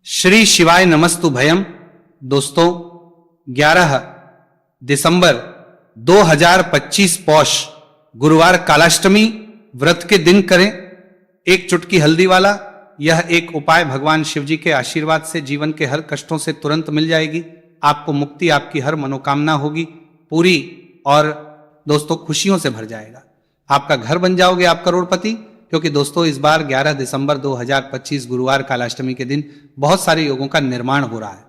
श्री शिवाय नमस्तु भयम। दोस्तों 11 दिसंबर 2025 पौष गुरुवार कालाष्टमी व्रत के दिन करें एक चुटकी हल्दी वाला यह एक उपाय भगवान शिव जी के आशीर्वाद से जीवन के हर कष्टों से तुरंत मिल जाएगी। आपको मुक्ति, आपकी हर मनोकामना होगी पूरी और दोस्तों खुशियों से भर जाएगा। आपका घर बन जाओगे आप करोड़पति, क्योंकि दोस्तों इस बार 11 दिसंबर 2025 गुरुवार कालाष्टमी के दिन बहुत सारे योगों का निर्माण हो रहा है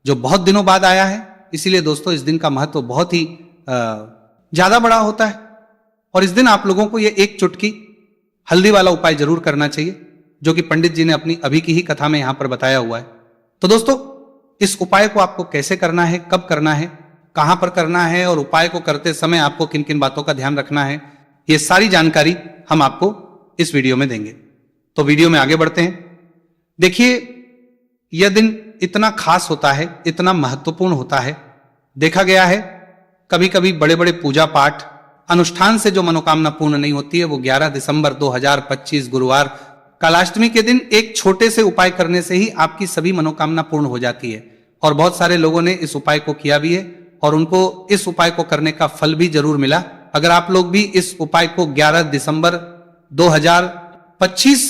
जो बहुत दिनों बाद आया है। इसीलिए दोस्तों इस दिन का महत्व बहुत ही ज्यादा बड़ा होता है और इस दिन आप लोगों को ये एक चुटकी हल्दी वाला उपाय जरूर करना चाहिए, जो कि पंडित जी ने अपनी अभी की ही कथा में यहां पर बताया हुआ है। तो दोस्तों इस उपाय को आपको कैसे करना है, कब करना है, कहां पर करना है और उपाय को करते समय आपको किन किन बातों का ध्यान रखना है, ये सारी जानकारी हम आपको इस वीडियो में देंगे। तो वीडियो में आगे बढ़ते हैं। देखिए यह दिन इतना खास होता है, इतना महत्वपूर्ण होता है। देखा गया है कभी कभी बड़े बड़े पूजा पाठ अनुष्ठान से जो मनोकामना पूर्ण नहीं होती है वो 11 दिसंबर 2025 गुरुवार कालाष्टमी के दिन एक छोटे से उपाय करने से ही आपकी सभी मनोकामना पूर्ण हो जाती है। और बहुत सारे लोगों ने इस उपाय को किया भी है और उनको इस उपाय को करने का फल भी जरूर मिला। अगर आप लोग भी इस उपाय को 11 दिसंबर 2025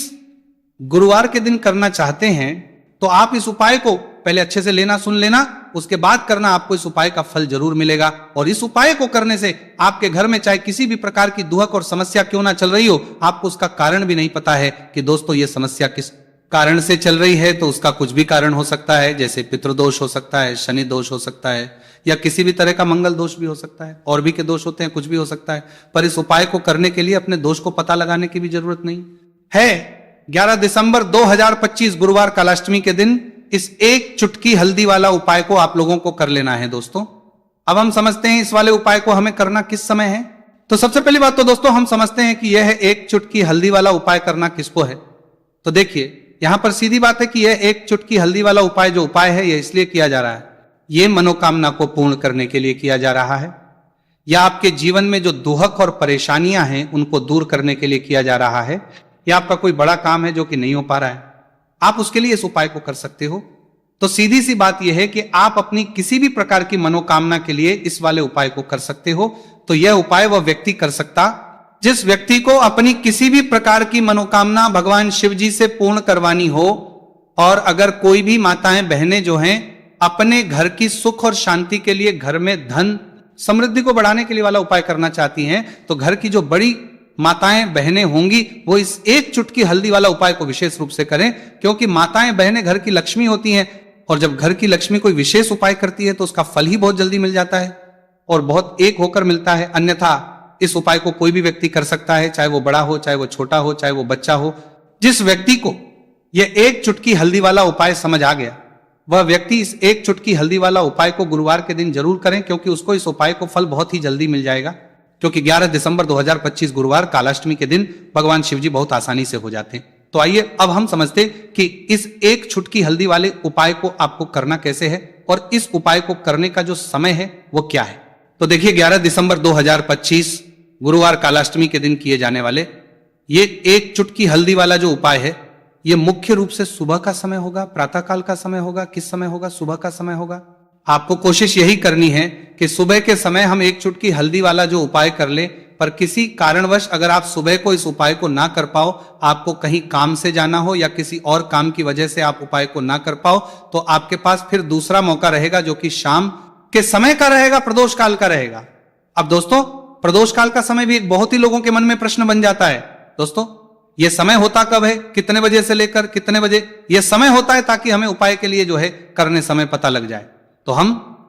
गुरुवार के दिन करना चाहते हैं तो आप इस उपाय को पहले अच्छे से लेना, सुन लेना, उसके बाद करना। आपको इस उपाय का फल जरूर मिलेगा और इस उपाय को करने से आपके घर में चाहे किसी भी प्रकार की दुहक और समस्या क्यों ना चल रही हो, आपको उसका कारण भी नहीं पता है कि दोस्तों ये समस्या किस कारण से चल रही है। तो उसका कुछ भी कारण हो सकता है, जैसे पितृदोष हो सकता है, शनि दोष हो सकता है, या किसी भी तरह का मंगल दोष भी हो सकता है, और भी के दोष होते हैं, कुछ भी हो सकता है। पर इस उपाय को करने के लिए अपने दोष को पता लगाने की भी जरूरत नहीं है। 11 दिसंबर 2025 गुरुवार कालाष्टमी के दिन इस एक चुटकी हल्दी वाला उपाय को आप लोगों को कर लेना है। दोस्तों अब हम समझते हैं इस वाले उपाय को हमें करना किस समय है। तो सबसे पहली बात तो दोस्तों हम समझते हैं कि यह एक चुटकी हल्दी वाला उपाय करना किसको है। तो देखिए यहां पर सीधी बात है कि यह एक चुटकी हल्दी वाला उपाय जो उपाय है यह इसलिए किया जा रहा है, यह मनोकामना को पूर्ण करने के लिए किया जा रहा है, या आपके जीवन में जो दुहक और परेशानियां हैं उनको दूर करने के लिए किया जा रहा है, या आपका कोई बड़ा काम है जो कि नहीं हो पा रहा है, आप उसके लिए इस उपाय को कर सकते हो। तो सीधी सी बात यह है कि आप अपनी किसी भी प्रकार की मनोकामना के लिए इस वाले उपाय को कर सकते हो। तो यह उपाय वह व्यक्ति कर सकता जिस व्यक्ति को अपनी किसी भी प्रकार की मनोकामना भगवान शिव जी से पूर्ण करवानी हो। और अगर कोई भी माताएं बहनें जो हैं अपने घर की सुख और शांति के लिए, घर में धन समृद्धि को बढ़ाने के लिए वाला उपाय करना चाहती हैं, तो घर की जो बड़ी माताएं बहनें होंगी वो इस एक चुटकी हल्दी वाला उपाय को विशेष रूप से करें, क्योंकि माताएं बहनें घर की लक्ष्मी होती हैं और जब घर की लक्ष्मी कोई विशेष उपाय करती है तो उसका फल ही बहुत जल्दी मिल जाता है और बहुत एक होकर मिलता है। अन्यथा इस उपाय को कोई भी व्यक्ति कर सकता है, चाहे वो बड़ा हो, चाहे वो छोटा हो, चाहे वो बच्चा हो। जिस व्यक्ति को यह एक चुटकी हल्दी वाला उपाय समझ आ गया वह व्यक्ति इस एक चुटकी हल्दी वाला उपाय को गुरुवार के दिन जरूर करें, क्योंकि उसको इस उपाय को फल बहुत ही जल्दी मिल जाएगा। क्योंकि 11 दिसंबर 2025 गुरुवार कालाष्टमी के दिन भगवान शिव जी बहुत आसानी से हो जाते हैं। तो आइए अब हम समझते कि इस एक चुटकी हल्दी वाले उपाय को आपको करना कैसे है और इस उपाय को करने का जो समय है वो क्या है। तो देखिए 11 दिसंबर 2025 गुरुवार कालाष्टमी के दिन किए जाने वाले ये एक चुटकी हल्दी वाला जो उपाय है ये मुख्य रूप से सुबह का समय होगा, प्रातः काल का समय होगा। किस समय होगा? सुबह का समय होगा। आपको कोशिश यही करनी है कि सुबह के समय हम एक चुटकी हल्दी वाला जो उपाय कर ले। पर किसी कारणवश अगर आप सुबह को इस उपाय को ना कर पाओ, आपको कहीं काम से जाना हो या किसी और काम की वजह से आप उपाय को ना कर पाओ, तो आपके पास फिर दूसरा मौका रहेगा जो कि शाम के समय का रहेगा, प्रदोष काल का रहेगा। अब दोस्तों प्रदोष काल का समय भी एक बहुत ही लोगों के मन में प्रश्न बन जाता है। दोस्तों यह समय होता कब है, कितने बजे से लेकर कितने बजे यह समय होता है, ताकि हमें उपाय के लिए जो है करने समय पता लग जाए। तो हम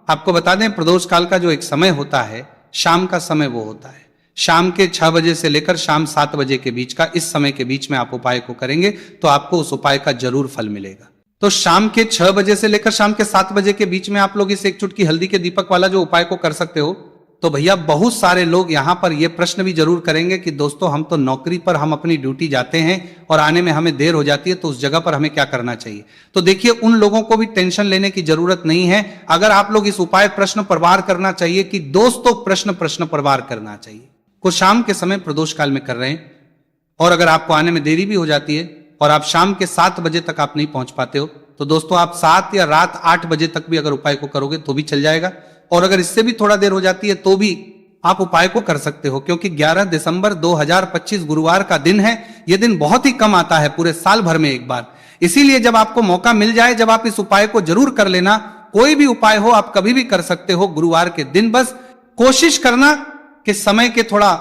आपको बता दें प्रदोष काल का जो एक समय होता है, शाम का समय वो होता है। शाम के 6 बजे से लेकर शाम 7 बजे के बीच का, इस समय के बीच में आप उपाय को करेंगे तो आपको उस उपाय का जरूर फल मिलेगा। तो शाम के 6 बजे से लेकर शाम के 7 बजे के बीच में आप लोग इस एक चुटकी हल्दी के दीपक वाला जो उपाय को कर सकते हो। तो भैया बहुत सारे लोग यहां पर यह प्रश्न भी जरूर करेंगे कि दोस्तों हम तो नौकरी पर, हम अपनी ड्यूटी जाते हैं और आने में हमें देर हो जाती है, तो उस जगह पर हमें क्या करना चाहिए। तो देखिए उन लोगों को भी टेंशन लेने की जरूरत नहीं है। अगर आप लोग इस उपाय प्रश्न पर वार करना चाहिए कि दोस्तों प्रश्न पर वार करना चाहिए को शाम के समय प्रदोष काल में कर रहे हैं, और अगर आपको आने में देरी भी हो जाती है और आप शाम के 7 बजे तक आप नहीं पहुंच पाते हो, तो दोस्तों आप 7 या रात 8 बजे तक भी अगर उपाय को करोगे तो भी चल जाएगा, और अगर इससे भी थोड़ा देर हो जाती है तो भी आप उपाय को कर सकते हो, क्योंकि 11 दिसंबर 2025 गुरुवार का दिन है। यह दिन बहुत ही कम आता है पूरे साल भर में एक बार, इसीलिए जब आपको मौका मिल जाए, जब आप इस उपाय को जरूर कर लेना। कोई भी उपाय हो आप कभी भी कर सकते हो गुरुवार के दिन, बस कोशिश करना कि समय के थोड़ा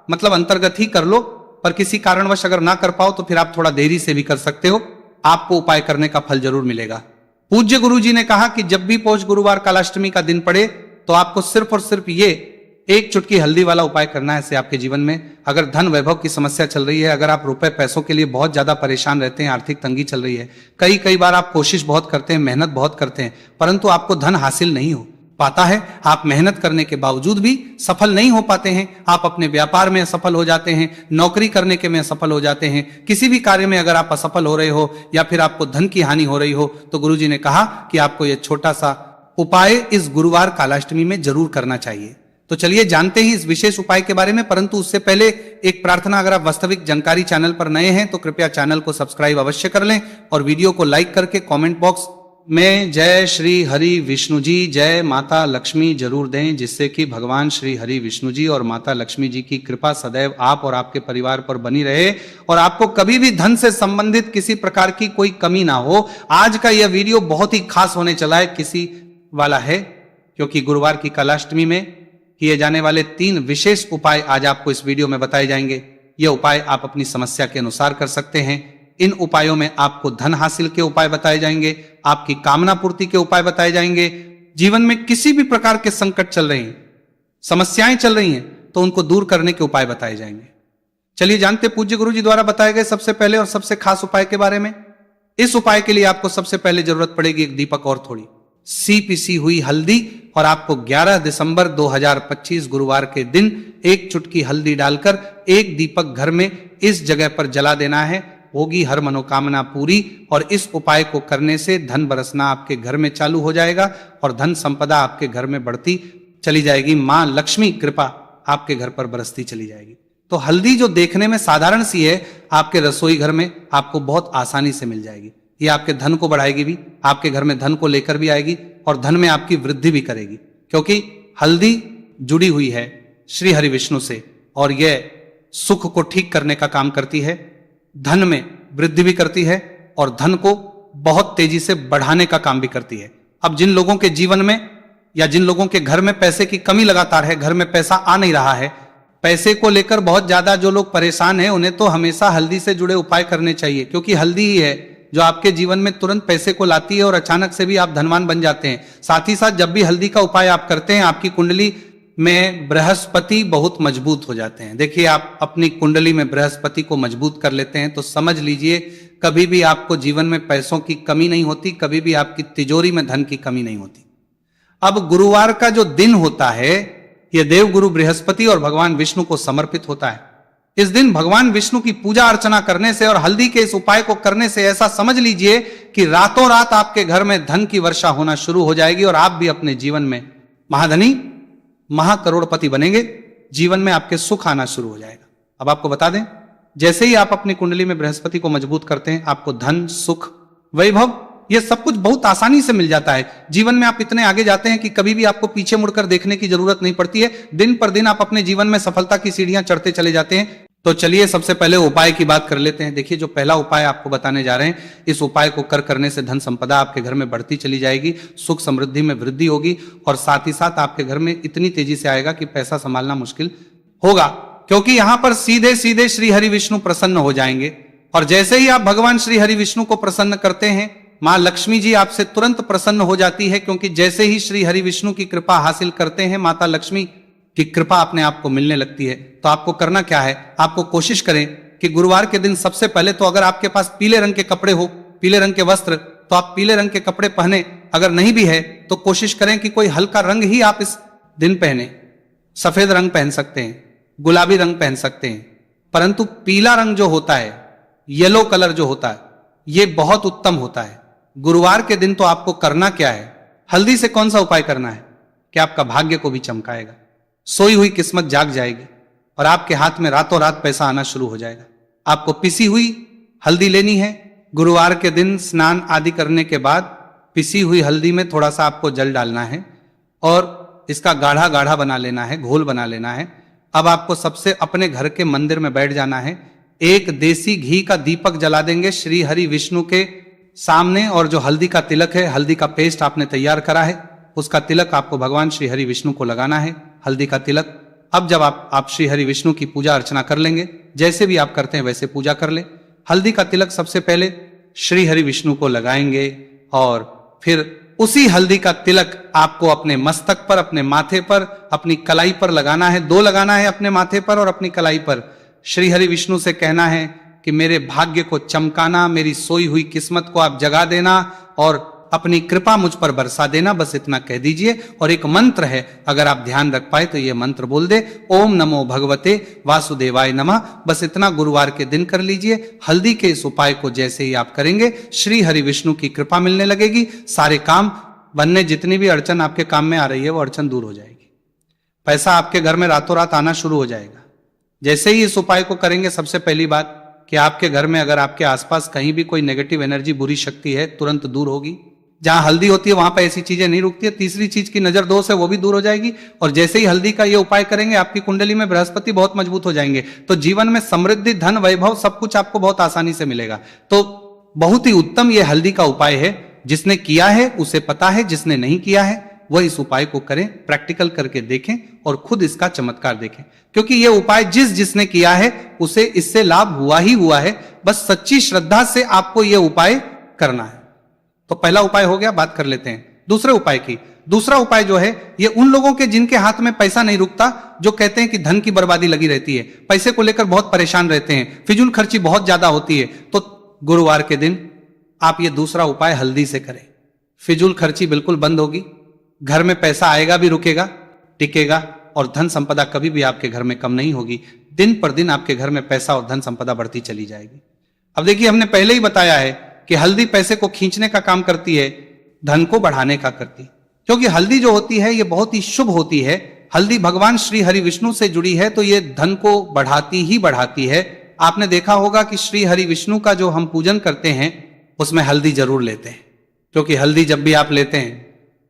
मतलब अंतर्गत ही कर लो, पर किसी कारणवश अगर ना कर पाओ तो फिर आप थोड़ा देरी से भी कर सकते हो, आपको उपाय करने का फल जरूर मिलेगा। पूज्य गुरु जी ने कहा कि जब भी पौष गुरुवार कालाष्टमी का दिन पड़े तो आपको सिर्फ और सिर्फ ये एक चुटकी हल्दी वाला उपाय करना है। इससे आपके जीवन में अगर धन वैभव की समस्या चल रही है, अगर आप रुपए पैसों के लिए बहुत ज्यादा परेशान रहते हैं, आर्थिक तंगी चल रही है, कई बार आप कोशिश बहुत करते हैं, मेहनत बहुत करते हैं, परंतु आपको धन हासिल नहीं हो पाता है, आप मेहनत करने के बावजूद भी सफल नहीं हो पाते हैं, आप अपने व्यापार में असफल हो जाते हैं, नौकरी करने के में असफल हो जाते हैं, किसी भी कार्य में अगर आप असफल हो रहे हो या फिर आपको धन की हानि हो रही हो, तो गुरुजी ने कहा कि आपको यह छोटा सा उपाय इस गुरुवार कालाष्टमी में जरूर करना चाहिए। तो चलिए जानते हैं इस विशेष उपाय के बारे में, परंतु उससे पहले एक प्रार्थना, अगर आप वास्तविक जानकारी चैनल पर नए हैं तो कृपया चैनल को सब्सक्राइब अवश्य कर लें और वीडियो को लाइक करके कमेंट बॉक्स में जय श्री हरि विष्णु जी, जय माता लक्ष्मी जरूर दें, जिससे कि भगवान श्री हरि विष्णु जी और माता लक्ष्मी जी की कृपा सदैव आप और आपके परिवार पर बनी रहे और आपको कभी भी धन से संबंधित किसी प्रकार की कोई कमी ना हो। आज का यह वीडियो बहुत ही खास होने चला है, किसी वाला है, क्योंकि गुरुवार की कालाष्टमी में किए जाने वाले 3 विशेष उपाय आज आपको इस वीडियो में बताए जाएंगे। यह उपाय आप अपनी समस्या के अनुसार कर सकते हैं। इन उपायों में आपको धन हासिल के उपाय बताए जाएंगे, आपकी कामना पूर्ति के उपाय बताए जाएंगे, जीवन में किसी भी प्रकार के संकट चल रहे हैं, समस्याएं चल रही हैं, तो उनको दूर करने के उपाय बताए जाएंगे। चलिए जानते पूज्य गुरु जी द्वारा बताए गए सबसे पहले और सबसे खास उपाय के बारे में। इस उपाय के लिए आपको सबसे पहले जरूरत पड़ेगी एक दीपक और थोड़ी सी पिसी हुई हल्दी, और आपको 11 दिसंबर 2025 गुरुवार के दिन एक चुटकी हल्दी डालकर एक दीपक घर में इस जगह पर जला देना है। होगी हर मनोकामना पूरी, और इस उपाय को करने से धन बरसना आपके घर में चालू हो जाएगा और धन संपदा आपके घर में बढ़ती चली जाएगी। मां लक्ष्मी कृपा आपके घर पर बरसती चली जाएगी। तो हल्दी जो देखने में साधारण सी है, आपके रसोई घर में आपको बहुत आसानी से मिल जाएगी। ये आपके धन को बढ़ाएगी भी, आपके घर में धन को लेकर भी आएगी और धन में आपकी वृद्धि भी करेगी, क्योंकि हल्दी जुड़ी हुई है श्री हरि विष्णु से और यह सुख को ठीक करने का काम करती है, धन में वृद्धि भी करती है और धन को बहुत तेजी से बढ़ाने का काम भी करती है। अब जिन लोगों के जीवन में या जिन लोगों के घर में पैसे की कमी लगातार है, घर में पैसा आ नहीं रहा है, पैसे को लेकर बहुत ज्यादा जो लोग परेशान हैं, उन्हें तो हमेशा हल्दी से जुड़े उपाय करने चाहिए, क्योंकि हल्दी ही है जो आपके जीवन में तुरंत पैसे को लाती है और अचानक से भी आप धनवान बन जाते हैं। साथ ही साथ जब भी हल्दी का उपाय आप करते हैं, आपकी कुंडली में बृहस्पति बहुत मजबूत हो जाते हैं। देखिए, आप अपनी कुंडली में बृहस्पति को मजबूत कर लेते हैं तो समझ लीजिए कभी भी आपको जीवन में पैसों की कमी नहीं होती, कभी भी आपकी तिजोरी में धन की कमी नहीं होती। अब गुरुवार का जो दिन होता है, यह देवगुरु बृहस्पति और भगवान विष्णु को समर्पित होता है। इस दिन भगवान विष्णु की पूजा अर्चना करने से और हल्दी के इस उपाय को करने से ऐसा समझ लीजिए कि रातों रात आपके घर में धन की वर्षा होना शुरू हो जाएगी और आप भी अपने जीवन में महाधनी महाकरोड़पति बनेंगे, जीवन में आपके सुख आना शुरू हो जाएगा। अब आपको बता दें, जैसे ही आप अपनी कुंडली में बृहस्पति को मजबूत करते हैं, आपको धन, सुख, वैभव, यह सब कुछ बहुत आसानी से मिल जाता है। जीवन में आप इतने आगे जाते हैं कि कभी भी आपको पीछे मुड़कर देखने की जरूरत नहीं पड़ती है। दिन पर दिन आप अपने जीवन में सफलता की सीढ़ियां चढ़ते चले जाते हैं। तो चलिए सबसे पहले उपाय की बात कर लेते हैं। देखिए, जो पहला उपाय आपको बताने जा रहे हैं, इस उपाय को करने से धन संपदा आपके घर में बढ़ती चली जाएगी, सुख समृद्धि में वृद्धि होगी और साथ ही साथ आपके घर में इतनी तेजी से आएगा कि पैसा संभालना मुश्किल होगा, क्योंकि यहां पर सीधे सीधे श्री हरि विष्णु प्रसन्न हो जाएंगे। और जैसे ही आप भगवान श्री हरि विष्णु को प्रसन्न करते हैं, मां लक्ष्मी जी आपसे तुरंत प्रसन्न हो जाती है, क्योंकि जैसे ही श्री हरि विष्णु की कृपा हासिल करते हैं, माता लक्ष्मी की कृपा अपने आप को मिलने लगती है। तो आपको करना क्या है, आपको कोशिश करें कि गुरुवार के दिन सबसे पहले तो अगर आपके पास पीले रंग के कपड़े हो, पीले रंग के वस्त्र, तो आप पीले रंग के कपड़े पहने। अगर नहीं भी है तो कोशिश करें कि कोई हल्का रंग ही आप इस दिन पहने। सफेद रंग पहन सकते हैं, गुलाबी रंग पहन सकते हैं, परंतु पीला रंग जो होता है, येलो कलर जो होता है, यह बहुत उत्तम होता है। गुरुवार के दिन तो आपको करना क्या है, हल्दी से कौन सा उपाय करना है कि आपका भाग्य को भी चमकाएगा, सोई हुई किस्मत जाग जाएगी और आपके हाथ में रातों रात पैसा आना शुरू हो जाएगा। आपको पिसी हुई हल्दी लेनी है, गुरुवार के दिन स्नान आदि करने के बाद पिसी हुई हल्दी में थोड़ा सा आपको जल डालना है और इसका गाढ़ा गाढ़ा बना लेना है, घोल बना लेना है। अब आपको सबसे अपने घर के मंदिर में बैठ जाना है, एक देसी घी का दीपक जला देंगे श्री हरि विष्णु के सामने, और जो हल्दी का तिलक है, हल्दी का पेस्ट आपने तैयार करा है, उसका तिलक आपको भगवान श्री हरि विष्णु को लगाना है, हल्दी का तिलक। अब जब आप श्री हरि विष्णु की पूजा अर्चना कर लेंगे, जैसे भी आप करते हैं वैसे पूजा कर ले। हल्दी का तिलक सबसे पहले श्री हरि विष्णु को लगाएंगे और फिर उसी हल्दी का तिलक आपको अपने मस्तक पर, अपने माथे पर, अपनी कलाई पर लगाना है। 2 लगाना है, अपने माथे पर और अपनी कलाई पर। श्री हरि विष्णु से कहना है कि मेरे भाग्य को चमकाना, मेरी सोई हुई किस्मत को आप जगा देना और अपनी कृपा मुझ पर बरसा देना, बस इतना कह दीजिए। और एक मंत्र है, अगर आप ध्यान रख पाए तो ये मंत्र बोल दे, ओम नमो भगवते वासुदेवाय नमः। बस इतना गुरुवार के दिन कर लीजिए। हल्दी के इस उपाय को जैसे ही आप करेंगे, श्री हरि विष्णु की कृपा मिलने लगेगी, सारे काम बनने, जितनी भी अड़चन आपके काम में आ रही है वो अड़चन दूर हो जाएगी। पैसा आपके घर में रातों रात आना शुरू हो जाएगा। जैसे ही इस उपाय को करेंगे, सबसे पहली बात कि आपके घर में अगर आपके आसपास कहीं भी कोई नेगेटिव एनर्जी, बुरी शक्ति है, तुरंत दूर होगी। जहां हल्दी होती है वहां पर ऐसी चीजें नहीं रुकती है। तीसरी चीज की नजर दोष है, वो भी दूर हो जाएगी। और जैसे ही हल्दी का ये उपाय करेंगे, आपकी कुंडली में बृहस्पति बहुत मजबूत हो जाएंगे, तो जीवन में समृद्धि, धन, वैभव सब कुछ आपको बहुत आसानी से मिलेगा। तो बहुत ही उत्तम ये हल्दी का उपाय है। जिसने किया है उसे पता है, जिसने नहीं किया है वह इस उपाय को करें, प्रैक्टिकल करके देखें और खुद इसका चमत्कार देखें। क्योंकि यह उपाय जिसने किया है उसे इससे लाभ हुआ ही हुआ है। बस सच्ची श्रद्धा से आपको यह उपाय करना है। तो पहला उपाय हो गया, बात कर लेते हैं दूसरे उपाय की। दूसरा उपाय जो है, ये उन लोगों के जिनके हाथ में पैसा नहीं रुकता, जो कहते हैं कि धन की बर्बादी लगी रहती है, पैसे को लेकर बहुत परेशान रहते हैं, फिजूल खर्ची बहुत ज्यादा होती है, तो गुरुवार के दिन आप ये दूसरा उपाय हल्दी से करें। फिजूल खर्ची बिल्कुल बंद होगी, घर में पैसा आएगा भी, रुकेगा, टिकेगा, और धन संपदा कभी भी आपके घर में कम नहीं होगी। दिन पर दिन आपके घर में पैसा और धन संपदा बढ़ती चली जाएगी। अब देखिए, हमने पहले ही बताया है कि हल्दी पैसे को खींचने का काम करती है, धन को बढ़ाने का करती है। क्योंकि हल्दी जो होती है ये बहुत ही शुभ होती है। हल्दी भगवान श्री हरि विष्णु से जुड़ी है, तो ये धन को बढ़ाती ही बढ़ाती है। आपने देखा होगा कि श्री हरि विष्णु का जो हम पूजन करते हैं उसमें हल्दी जरूर लेते हैं, क्योंकि हल्दी जब भी आप लेते हैं,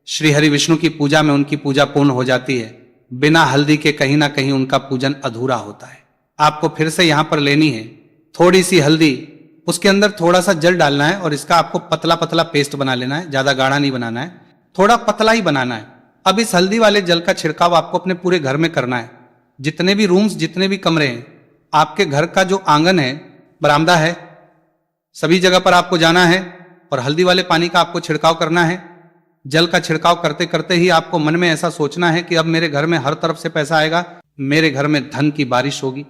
श्री हरि विष्णु की पूजा में उनकी पूजा पूर्ण हो जाती है। बिना हल्दी के कहीं ना कहीं उनका पूजन अधूरा होता है। आपको फिर से यहां पर लेनी है थोड़ी सी हल्दी, उसके अंदर थोड़ा सा जल डालना है और इसका आपको पतला पतला पेस्ट बना लेना है। ज्यादा गाढ़ा नहीं बनाना है, थोड़ा पतला ही बनाना है। अब इस हल्दी वाले जल का छिड़काव आपको अपने पूरे घर में करना है। जितने भी रूम्स, जितने भी कमरे हैं, आपके घर का जो आंगन है, बरामदा है, सभी जगह पर आपको जाना है और हल्दी वाले पानी का आपको छिड़काव करना है। जल का छिड़काव करते करते ही आपको मन में ऐसा सोचना है कि अब मेरे घर में हर तरफ से पैसा आएगा, मेरे घर में धन की बारिश होगी,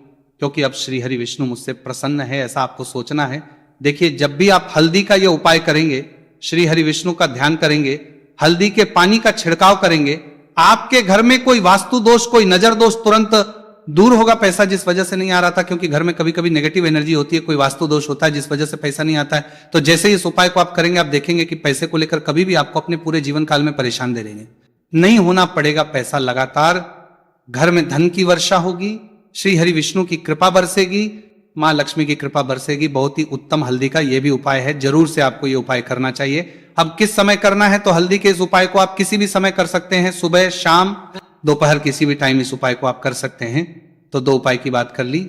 क्योंकि अब श्री हरि विष्णु मुझसे प्रसन्न है, ऐसा आपको सोचना है। देखिए, जब भी आप हल्दी का यह उपाय करेंगे, श्री हरि विष्णु का ध्यान करेंगे, हल्दी के पानी का छिड़काव करेंगे, आपके घर में कोई वास्तु दोष, कोई नजर दोष तुरंत दूर होगा। पैसा जिस वजह से नहीं आ रहा था, क्योंकि घर में कभी कभी नेगेटिव एनर्जी होती है, कोई वास्तु दोष होता है जिस वजह से पैसा नहीं आता है। तो जैसे ही इस उपाय को आप करेंगे, आप देखेंगे कि पैसे को लेकर कभी भी आपको अपने पूरे जीवन काल में परेशान दे रहेंगे, नहीं होना पड़ेगा पैसा। लगातार घर में धन की वर्षा होगी, श्री हरि विष्णु की कृपा बरसेगी, मां लक्ष्मी की कृपा बरसेगी। बहुत ही उत्तम हल्दी का यह भी उपाय है, जरूर से आपको यह उपाय करना चाहिए। अब किस समय करना है, तो हल्दी के इस उपाय को आप किसी भी समय कर सकते हैं, सुबह, शाम, दोपहर, किसी भी टाइम इस उपाय को आप कर सकते हैं। तो 2 उपाय की बात कर ली।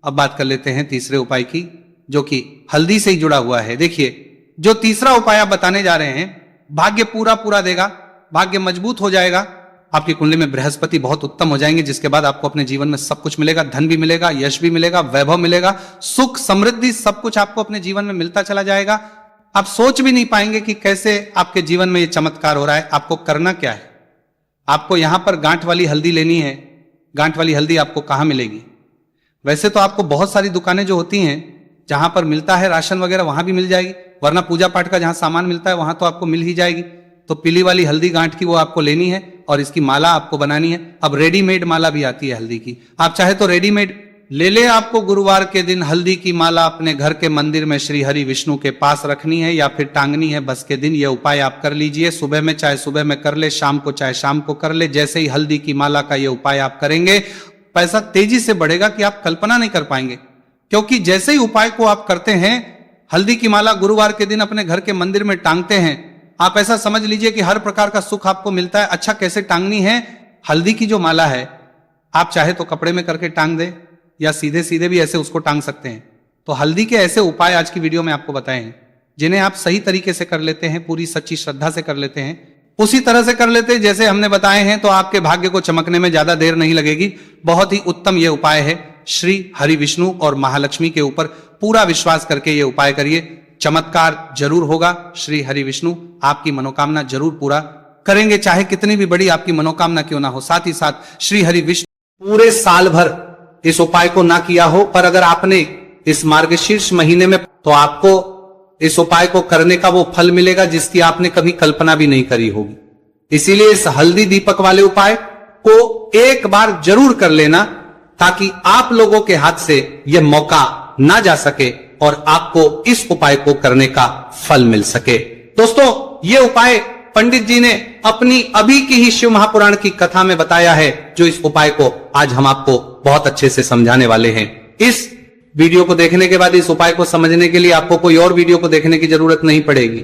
अब बात कर लेते हैं तीसरे उपाय की, जो कि हल्दी से ही जुड़ा हुआ है। देखिए, जो तीसरा उपाय आप बताने जा रहे हैं, भाग्य पूरा पूरा देगा, भाग्य मजबूत हो जाएगा, आपकी कुंडली में बृहस्पति बहुत उत्तम हो जाएंगे, जिसके बाद आपको अपने जीवन में सब कुछ मिलेगा, धन भी मिलेगा, यश भी मिलेगा, वैभव मिलेगा, सुख, समृद्धि, सब कुछ आपको अपने जीवन में मिलता चला जाएगा। आप सोच भी नहीं पाएंगे कि कैसे आपके जीवन में ये चमत्कार हो रहा है। आपको करना क्या है, आपको यहां पर गांठ वाली हल्दी लेनी है। गांठ वाली हल्दी आपको कहां मिलेगी? वैसे तो आपको बहुत सारी दुकानें जो होती हैं, जहां पर मिलता है राशन वगैरह, वहां भी मिल जाएगी, वरना पूजा पाठ का जहां सामान मिलता है वहां तो आपको मिल ही जाएगी। तो पीली वाली हल्दी गांठ की वो आपको लेनी है और इसकी माला आपको बनानी है। अब रेडीमेड माला भी आती है हल्दी की, आप चाहे तो रेडीमेड ले ले। आपको गुरुवार के दिन हल्दी की माला अपने घर के मंदिर में श्री हरि विष्णु के पास रखनी है या फिर टांगनी है। बस के दिन ये उपाय आप कर लीजिए। सुबह में चाहे सुबह में कर ले, शाम को चाहे शाम को कर ले। जैसे ही हल्दी की माला का ये उपाय आप करेंगे, पैसा तेजी से बढ़ेगा कि आप कल्पना नहीं कर पाएंगे। क्योंकि जैसे ही उपाय को आप करते हैं, हल्दी की माला गुरुवार के दिन अपने घर के मंदिर में टांगते हैं, आप ऐसा समझ लीजिए कि हर प्रकार का सुख आपको मिलता है। अच्छा, कैसे टांगनी है? हल्दी की जो माला है, आप चाहे तो कपड़े में करके टांग दे या सीधे सीधे भी ऐसे उसको टांग सकते हैं। तो हल्दी के ऐसे उपाय आज की वीडियो में आपको बताए हैं, जिन्हें आप सही तरीके से कर लेते हैं, पूरी सच्ची श्रद्धा से कर लेते हैं, उसी तरह से कर लेते हैं जैसे हमने बताए हैं, तो आपके भाग्य को चमकने में ज्यादा देर नहीं लगेगी। बहुत ही उत्तम ये उपाय है। श्री हरि विष्णु और महालक्ष्मी के ऊपर पूरा विश्वास करके ये उपाय करिए, चमत्कार जरूर होगा। श्री हरि विष्णु आपकी मनोकामना जरूर पूरा करेंगे, चाहे कितनी भी बड़ी आपकी मनोकामना क्यों ना हो। साथ ही साथ श्री हरि विष्णु पूरे साल भर इस उपाय को ना किया हो, पर अगर आपने इस मार्गशीर्ष महीने में, तो आपको इस उपाय को करने का वो फल मिलेगा जिसकी आपने कभी कल्पना भी नहीं करी होगी। इसीलिए इस हल्दी दीपक वाले उपाय को एक बार जरूर कर लेना, ताकि आप लोगों के हाथ से यह मौका ना जा सके और आपको इस उपाय को करने का फल मिल सके। दोस्तों, ये उपाय पंडित जी ने अपनी अभी की ही शिव महापुराण की कथा में बताया है, जो इस उपाय को आज हम आपको बहुत अच्छे से समझाने वाले हैं। इस वीडियो को देखने के बाद इस उपाय को समझने के लिए आपको कोई और वीडियो को देखने की जरूरत नहीं पड़ेगी।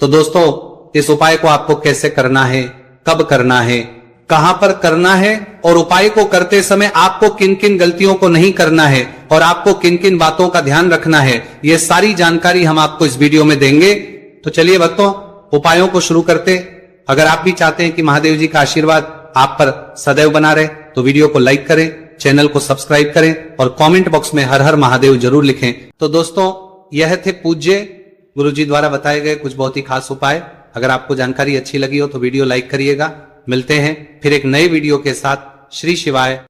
तो दोस्तों, इस उपाय को आपको कैसे करना है, कब करना है, कहां पर करना है, और उपाय को करते समय आपको किन किन गलतियों को नहीं करना है और आपको किन किन बातों का ध्यान रखना है, यह सारी जानकारी हम आपको इस वीडियो में देंगे। तो चलिए भक्तों, उपायों को शुरू करते। अगर आप भी चाहते हैं कि महादेव जी का आशीर्वाद आप पर सदैव बना रहे, तो वीडियो को लाइक करें, चैनल को सब्सक्राइब करें और कमेंट बॉक्स में हर हर महादेव जरूर लिखें। तो दोस्तों, यह थे पूज्य गुरु जी द्वारा बताए गए कुछ बहुत ही खास उपाय। अगर आपको जानकारी अच्छी लगी हो तो वीडियो लाइक करिएगा। मिलते हैं फिर एक नए वीडियो के साथ। श्री शिवाय।